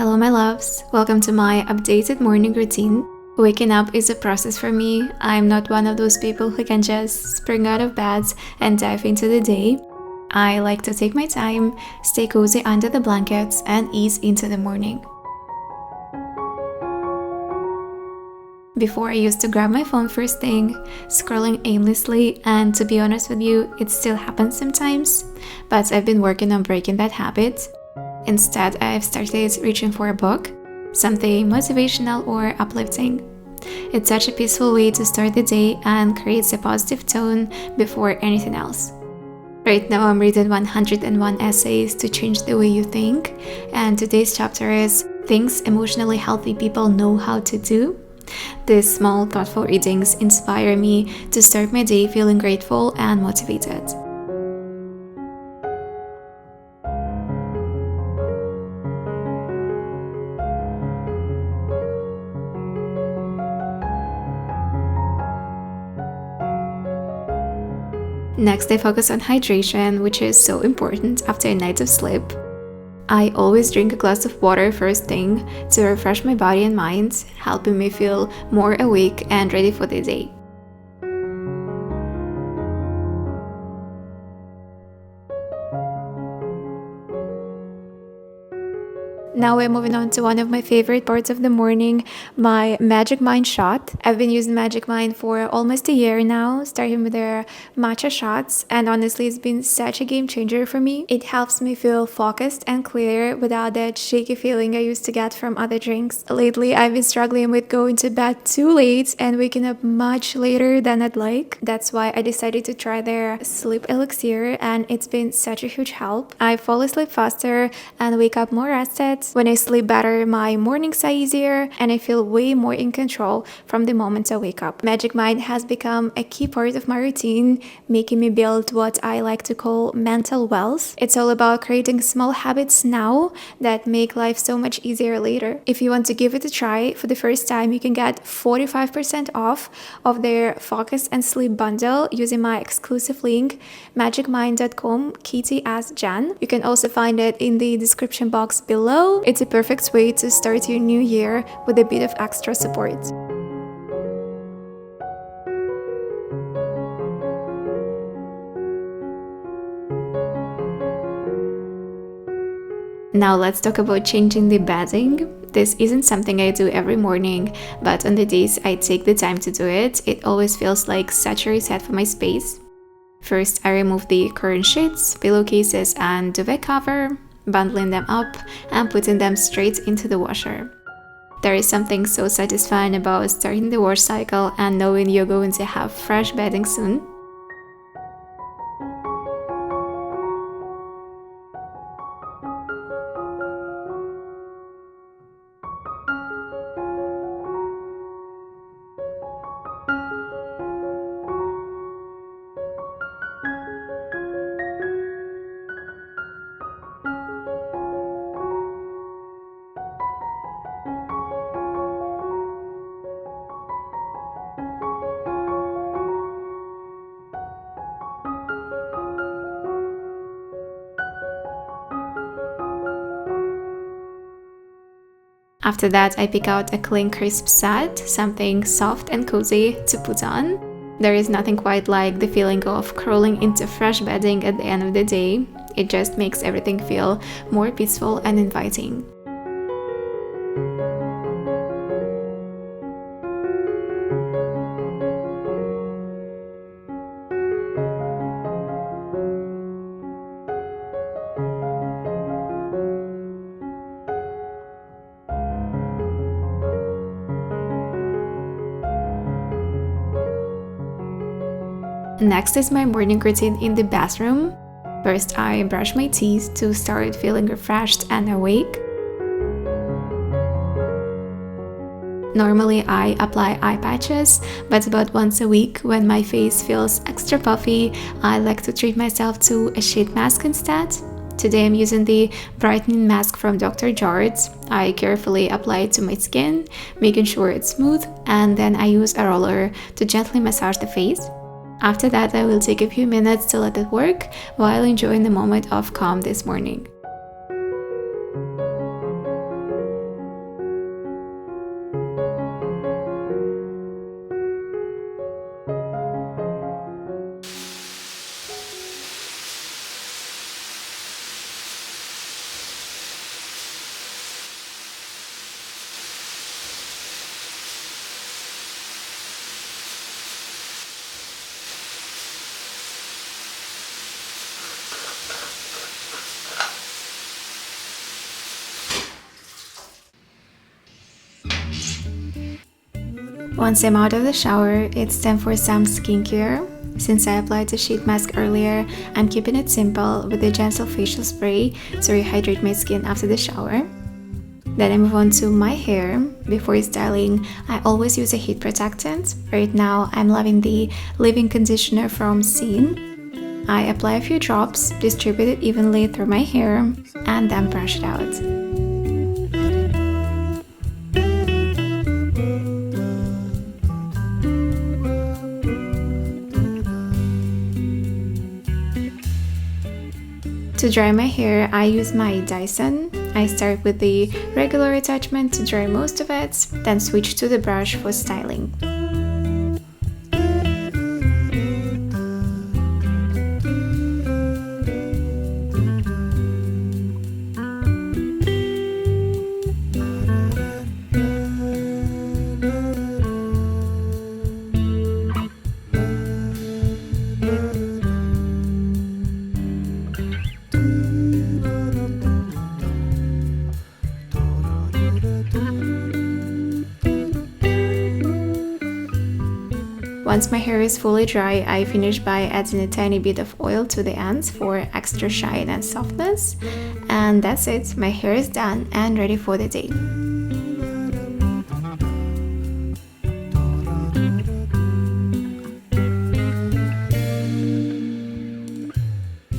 Hello, my loves. Welcome to my updated morning routine. Waking up is a process for me. I'm not one of those people who can just spring out of bed and dive into the day. I like to take my time, stay cozy under the blankets, and ease into the morning. Before, I used to grab my phone first thing, scrolling aimlessly, and to be honest with you, it still happens sometimes, but I've been working on breaking that habit. Instead, I've started reaching for a book, something motivational or uplifting. It's such a peaceful way to start the day and creates a positive tone before anything else. Right now, I'm reading 101 essays to change the way you think, and today's chapter is Things Emotionally Healthy People Know How to Do. These small, thoughtful readings inspire me to start my day feeling grateful and motivated. Next, I focus on hydration, which is so important after a night of sleep. I always drink a glass of water first thing to refresh my body and mind, helping me feel more awake and ready for the day. Now we're moving on to one of my favorite parts of the morning, my Magic Mind shot. I've been using Magic Mind for almost a year now, starting with their matcha shots, and honestly it's been such a game changer for me. It helps me feel focused and clear without that shaky feeling I used to get from other drinks. Lately I've been struggling with going to bed too late and waking up much later than I'd like. That's why I decided to try their sleep elixir, and it's been such a huge help. I fall asleep faster and wake up more rested. When I sleep better, my mornings are easier and I feel way more in control from the moment I wake up. Magic Mind has become a key part of my routine, making me build what I like to call mental wealth. It's all about creating small habits now that make life so much easier later. If you want to give it a try, for the first time you can get 45% off of their Focus and Sleep bundle using my exclusive link magicmind.com KTSJan. You can also find it in the description box below. It's a perfect way to start your new year with a bit of extra support. Now let's talk about changing the bedding. This isn't something I do every morning, but on the days I take the time to do it, it always feels like such a reset for my space. First, I remove the current sheets, pillowcases, and duvet cover, bundling them up and putting them straight into the washer. There is something so satisfying about starting the wash cycle and knowing you're going to have fresh bedding soon. After that, I pick out a clean, crisp set, something soft and cozy to put on. There is nothing quite like the feeling of crawling into fresh bedding at the end of the day. It just makes everything feel more peaceful and inviting. Next is my morning routine in the bathroom. First, I brush my teeth to start feeling refreshed and awake. Normally, I apply eye patches, but about once a week, when my face feels extra puffy, I like to treat myself to a sheet mask instead. Today I'm using the brightening mask from Dr. Jart. I carefully apply it to my skin, making sure it's smooth, and then I use a roller to gently massage the face. After that, I will take a few minutes to let it work while enjoying the moment of calm this morning. Once I'm out of the shower, it's time for some skincare. Since I applied the sheet mask earlier, I'm keeping it simple with a gentle facial spray to rehydrate my skin after the shower. Then I move on to my hair. Before styling, I always use a heat protectant. Right now, I'm loving the leave-in conditioner from Scene. I apply a few drops, distribute it evenly through my hair, and then brush it out. To dry my hair, I use my Dyson. I start with the regular attachment to dry most of it, then switch to the brush for styling. Once my hair is fully dry, I finish by adding a tiny bit of oil to the ends for extra shine and softness. And that's it, my hair is done and ready for the day.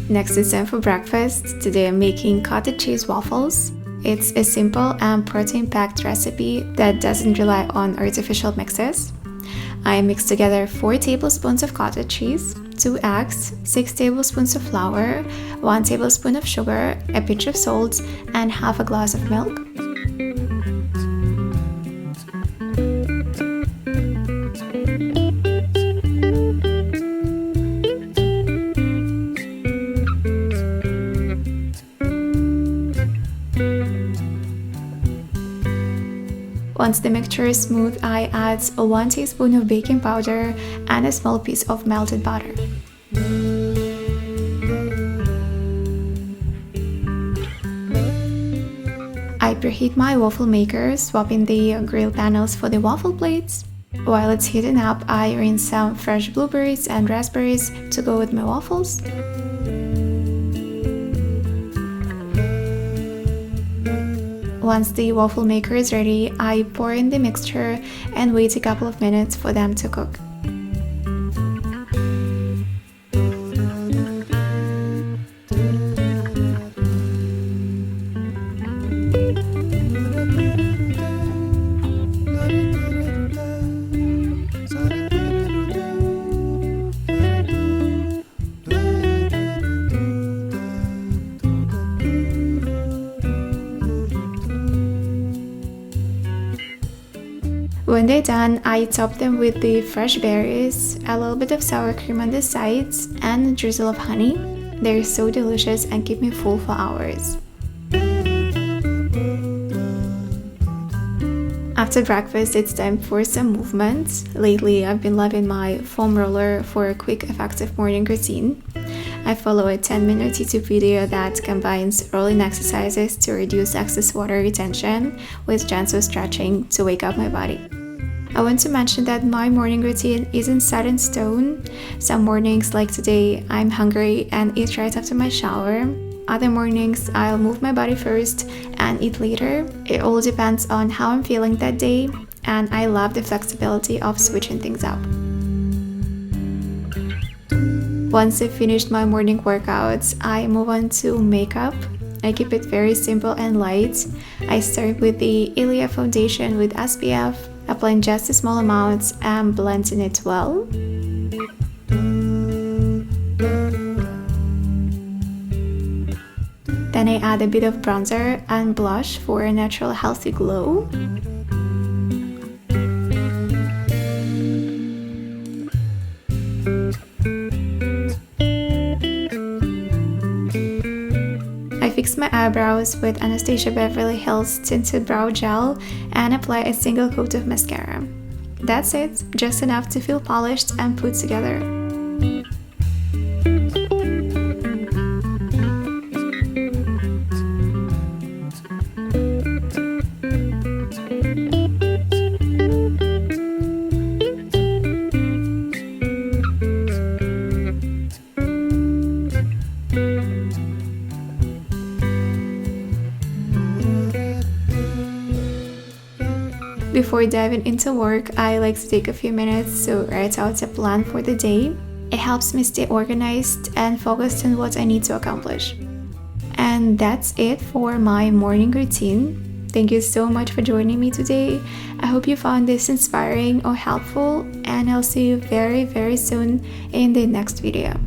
Next it's time for breakfast. Today I'm making cottage cheese waffles. It's a simple and protein-packed recipe that doesn't rely on artificial mixes. I mix together 4 tablespoons of cottage cheese, 2 eggs, 6 tablespoons of flour, 1 tablespoon of sugar, a pinch of salt, and half a glass of milk. Once the mixture is smooth, I add 1 teaspoon of baking powder and a small piece of melted butter. I preheat my waffle maker, swapping the grill panels for the waffle plates. While it's heating up, I rinse some fresh blueberries and raspberries to go with my waffles. Once the waffle maker is ready, I pour in the mixture and wait a couple of minutes for them to cook. When they're done, I top them with the fresh berries, a little bit of sour cream on the sides, and a drizzle of honey. They're so delicious and keep me full for hours. After breakfast, it's time for some movement. Lately, I've been loving my foam roller for a quick, effective morning routine. I follow a 10-minute YouTube video that combines rolling exercises to reduce excess water retention with gentle stretching to wake up my body. I want to mention that my morning routine isn't set in stone. Some mornings, like today, I'm hungry and eat right after my shower. Other mornings, I'll move my body first and eat later. It all depends on how I'm feeling that day, and I love the flexibility of switching things up. Once I've finished my morning workouts, I move on to makeup. I keep it very simple and light. I start with the Ilia foundation with SPF, applying just a small amount and blending it well. Then I add a bit of bronzer and blush for a natural healthy glow. I fix my eyebrows with Anastasia Beverly Hills Tinted Brow Gel and apply a single coat of mascara. That's it, just enough to feel polished and put together. Before diving into work, I like to take a few minutes to write out a plan for the day. It helps me stay organized and focused on what I need to accomplish. And that's it for my morning routine. Thank you so much for joining me today. I hope you found this inspiring or helpful, and I'll see you very, very soon in the next video.